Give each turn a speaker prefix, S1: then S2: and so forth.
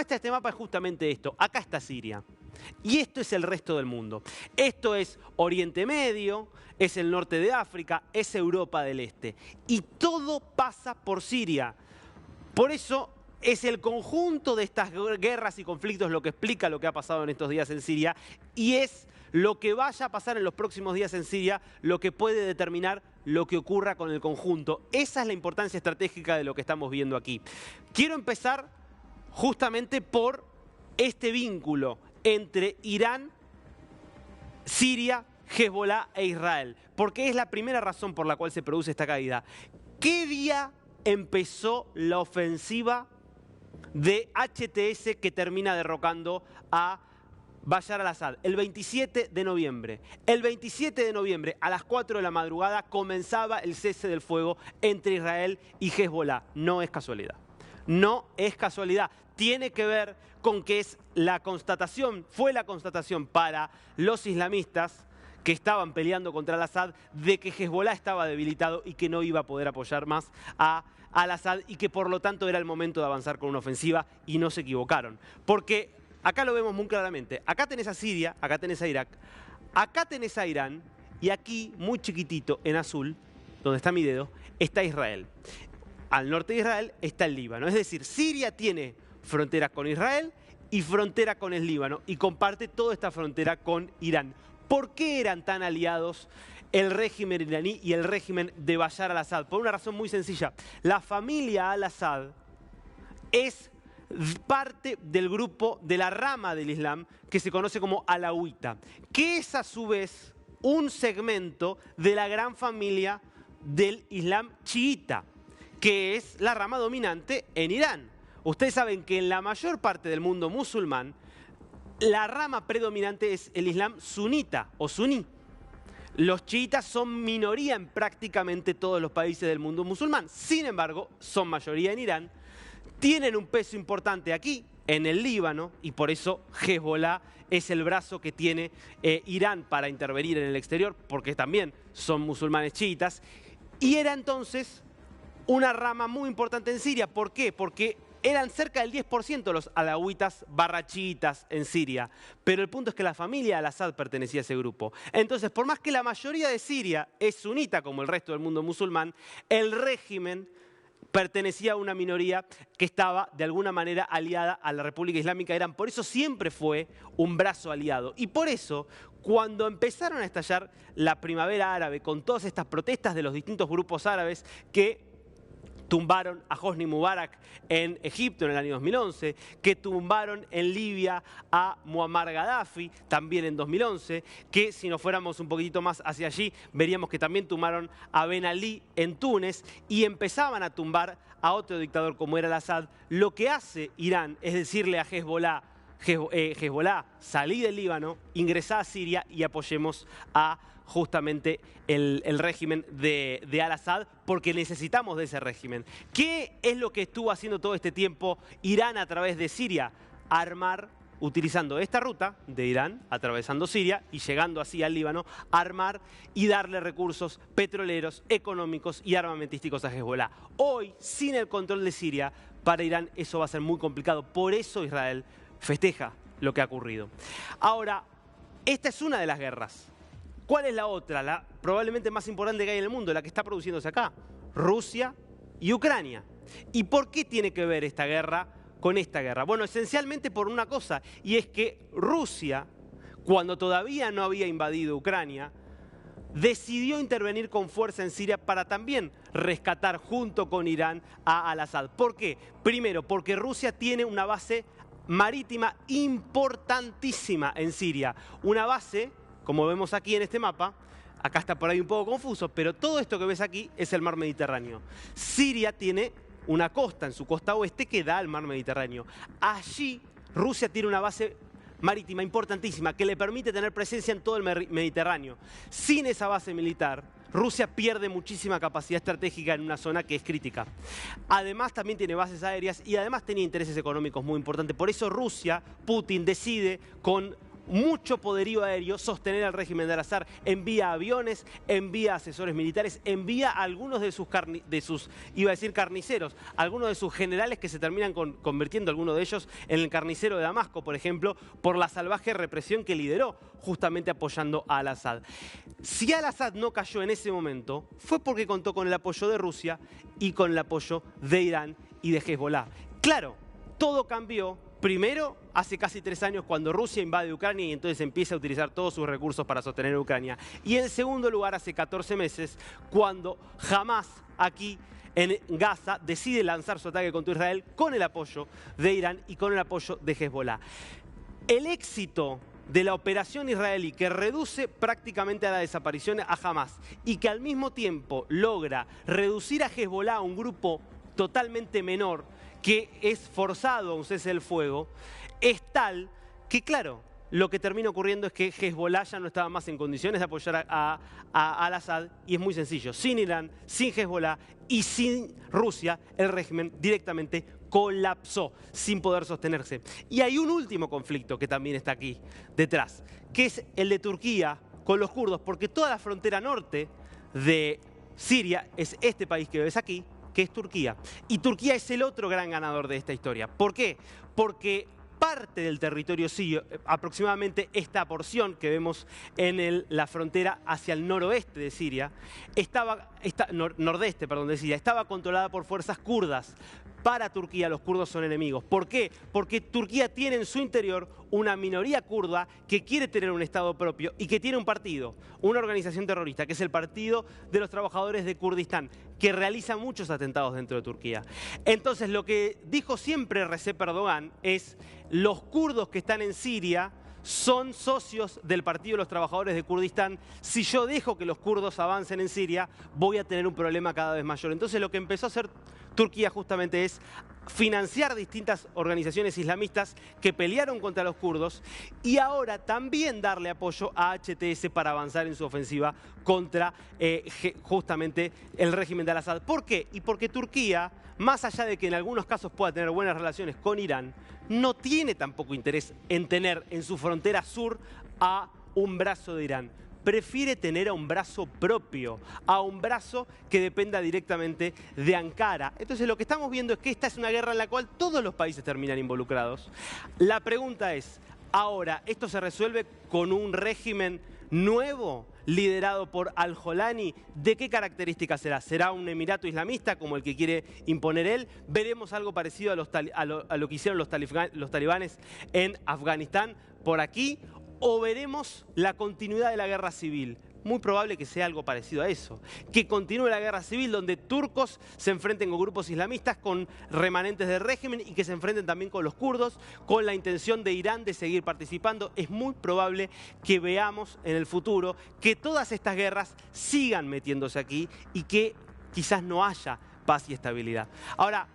S1: Este mapa es justamente esto. Acá está Siria. Y esto es el resto del mundo. Esto es Oriente Medio, es el norte de África, es Europa del Este. Y todo pasa por Siria. Por eso es el conjunto de estas guerras y conflictos lo que explica lo que ha pasado en estos días en Siria. Y es lo que vaya a pasar en los próximos días en Siria lo que puede determinar lo que ocurra con el conjunto. Esa es la importancia estratégica de lo que estamos viendo aquí. Quiero empezar justamente por este vínculo entre Irán, Siria, Hezbollah e Israel, porque es la primera razón por la cual se produce esta caída. ¿Qué día empezó la ofensiva de HTS que termina derrocando a Bashar al-Assad? El 27 de noviembre. El 27 de noviembre a las 4 de la madrugada comenzaba el cese del fuego entre Israel y Hezbollah. No es casualidad. No es casualidad. Tiene que ver con que es la constatación, fue la constatación para los islamistas que estaban peleando contra al-Assad de que Hezbollah estaba debilitado y que no iba a poder apoyar más a al-Assad y que por lo tanto era el momento de avanzar con una ofensiva y no se equivocaron. Porque acá lo vemos muy claramente. Acá tenés a Siria, acá tenés a Irak, acá tenés a Irán y aquí, muy chiquitito, en azul, donde está mi dedo, está Israel. Al norte de Israel está el Líbano. Es decir, Siria tiene frontera con Israel y frontera con el Líbano y comparte toda esta frontera con Irán. ¿Por qué eran tan aliados el régimen iraní y el régimen de Bashar al-Assad? Por una razón muy sencilla. La familia al-Assad es parte del grupo de la rama del Islam que se conoce como alauita, que es a su vez un segmento de la gran familia del Islam chiita, que es la rama dominante en Irán. Ustedes saben que en la mayor parte del mundo musulmán, la rama predominante es el Islam sunita o suní. Los chiitas son minoría en prácticamente todos los países del mundo musulmán. Sin embargo, son mayoría en Irán. Tienen un peso importante aquí, en el Líbano, y por eso Hezbollah es el brazo que tiene Irán para intervenir en el exterior, porque también son musulmanes chiitas. Y era entonces una rama muy importante en Siria. ¿Por qué? Porque eran cerca del 10% los alauitas chiitas en Siria. Pero el punto es que la familia al-Assad pertenecía a ese grupo. Entonces, por más que la mayoría de Siria es sunita, como el resto del mundo musulmán, el régimen pertenecía a una minoría que estaba de alguna manera aliada a la República Islámica de Irán. Por eso siempre fue un brazo aliado. Y por eso, cuando empezaron a estallar la primavera árabe, con todas estas protestas de los distintos grupos árabes que tumbaron a Hosni Mubarak en Egipto en el año 2011, que tumbaron en Libia a Muammar Gaddafi también en 2011, que si nos fuéramos un poquitito más hacia allí, veríamos que también tumbaron a Ben Ali en Túnez y empezaban a tumbar a otro dictador como era al-Assad. Lo que hace Irán es decirle a Hezbollah, salí del Líbano, ingresá a Siria y apoyemos a justamente el régimen de al-Assad, porque necesitamos de ese régimen. ¿Qué es lo que estuvo haciendo todo este tiempo Irán a través de Siria? Armar, utilizando esta ruta de Irán, atravesando Siria y llegando así al Líbano, armar y darle recursos petroleros, económicos y armamentísticos a Hezbollah. Hoy, sin el control de Siria, para Irán eso va a ser muy complicado. Por eso Israel festeja lo que ha ocurrido. Ahora, esta es una de las guerras. ¿Cuál es la otra? La probablemente más importante que hay en el mundo, la que está produciéndose acá. Rusia y Ucrania. ¿Y por qué tiene que ver esta guerra con esta guerra? Bueno, esencialmente por una cosa, y es que Rusia, cuando todavía no había invadido Ucrania, decidió intervenir con fuerza en Siria para también rescatar junto con Irán a al-Assad. ¿Por qué? Primero, porque Rusia tiene una base marítima importantísima en Siria. Una base, como vemos aquí en este mapa, acá está por ahí un poco confuso, pero todo esto que ves aquí es el mar Mediterráneo. Siria tiene una costa en su costa oeste que da al mar Mediterráneo. Allí Rusia tiene una base marítima importantísima que le permite tener presencia en todo el Mediterráneo. Sin esa base militar, Rusia pierde muchísima capacidad estratégica en una zona que es crítica. Además también tiene bases aéreas y además tenía intereses económicos muy importantes. Por eso Rusia, Putin, decide con mucho poderío aéreo sostener al régimen de Al-Assad, envía aviones, envía asesores militares, envía a algunos de sus iba a decir carniceros, algunos de sus generales que se terminan convirtiendo, algunos de ellos, en el carnicero de Damasco, por ejemplo, por la salvaje represión que lideró, justamente apoyando a Al-Assad. Si Al-Assad no cayó en ese momento, fue porque contó con el apoyo de Rusia y con el apoyo de Irán y de Hezbollah. Claro, todo cambió. Primero, hace casi 3 años, cuando Rusia invade Ucrania y entonces empieza a utilizar todos sus recursos para sostener a Ucrania. Y en segundo lugar, hace 14 meses, cuando Hamas, aquí en Gaza, decide lanzar su ataque contra Israel con el apoyo de Irán y con el apoyo de Hezbollah. El éxito de la operación israelí, que reduce prácticamente a la desaparición a Hamas y que al mismo tiempo logra reducir a Hezbollah a un grupo totalmente menor, que es forzado a un cese del fuego, es tal que, claro, lo que termina ocurriendo es que Hezbollah ya no estaba más en condiciones de apoyar a Al-Assad, y es muy sencillo. Sin Irán, sin Hezbollah y sin Rusia, el régimen directamente colapsó sin poder sostenerse. Y hay un último conflicto que también está aquí detrás, que es el de Turquía con los kurdos, porque toda la frontera norte de Siria es este país que ves aquí, que es Turquía. Y Turquía es el otro gran ganador de esta historia. ¿Por qué? Porque parte del territorio sirio, aproximadamente esta porción que vemos en la frontera hacia el noroeste de Siria, nordeste, perdón, de Siria, estaba controlada por fuerzas kurdas. Para Turquía los kurdos son enemigos. ¿Por qué? Porque Turquía tiene en su interior una minoría kurda que quiere tener un Estado propio y que tiene un partido, una organización terrorista, que es el Partido de los Trabajadores de Kurdistán, que realiza muchos atentados dentro de Turquía. Entonces, lo que dijo siempre Recep Erdogan es: los kurdos que están en Siria son socios del Partido de los Trabajadores de Kurdistán. Si yo dejo que los kurdos avancen en Siria, voy a tener un problema cada vez mayor. Entonces, lo que empezó a hacer Turquía justamente es financiar distintas organizaciones islamistas que pelearon contra los kurdos y ahora también darle apoyo a HTS para avanzar en su ofensiva contra justamente el régimen de Al-Assad. ¿Por qué? Y porque Turquía, más allá de que en algunos casos pueda tener buenas relaciones con Irán, no tiene tampoco interés en tener en su frontera sur a un brazo de Irán. Prefiere tener a un brazo propio, a un brazo que dependa directamente de Ankara. Entonces lo que estamos viendo es que esta es una guerra en la cual todos los países terminan involucrados. La pregunta es, ahora, ¿esto se resuelve con un régimen nuevo liderado por Al-Jolani? ¿De qué características será? ¿Será un emirato islamista como el que quiere imponer él? ¿Veremos algo parecido a lo que hicieron los talibanes en Afganistán por aquí? ¿O veremos la continuidad de la guerra civil? Muy probable que sea algo parecido a eso. Que continúe la guerra civil donde turcos se enfrenten con grupos islamistas, con remanentes del régimen y que se enfrenten también con los kurdos, con la intención de Irán de seguir participando. Es muy probable que veamos en el futuro que todas estas guerras sigan metiéndose aquí y que quizás no haya paz y estabilidad. Ahora,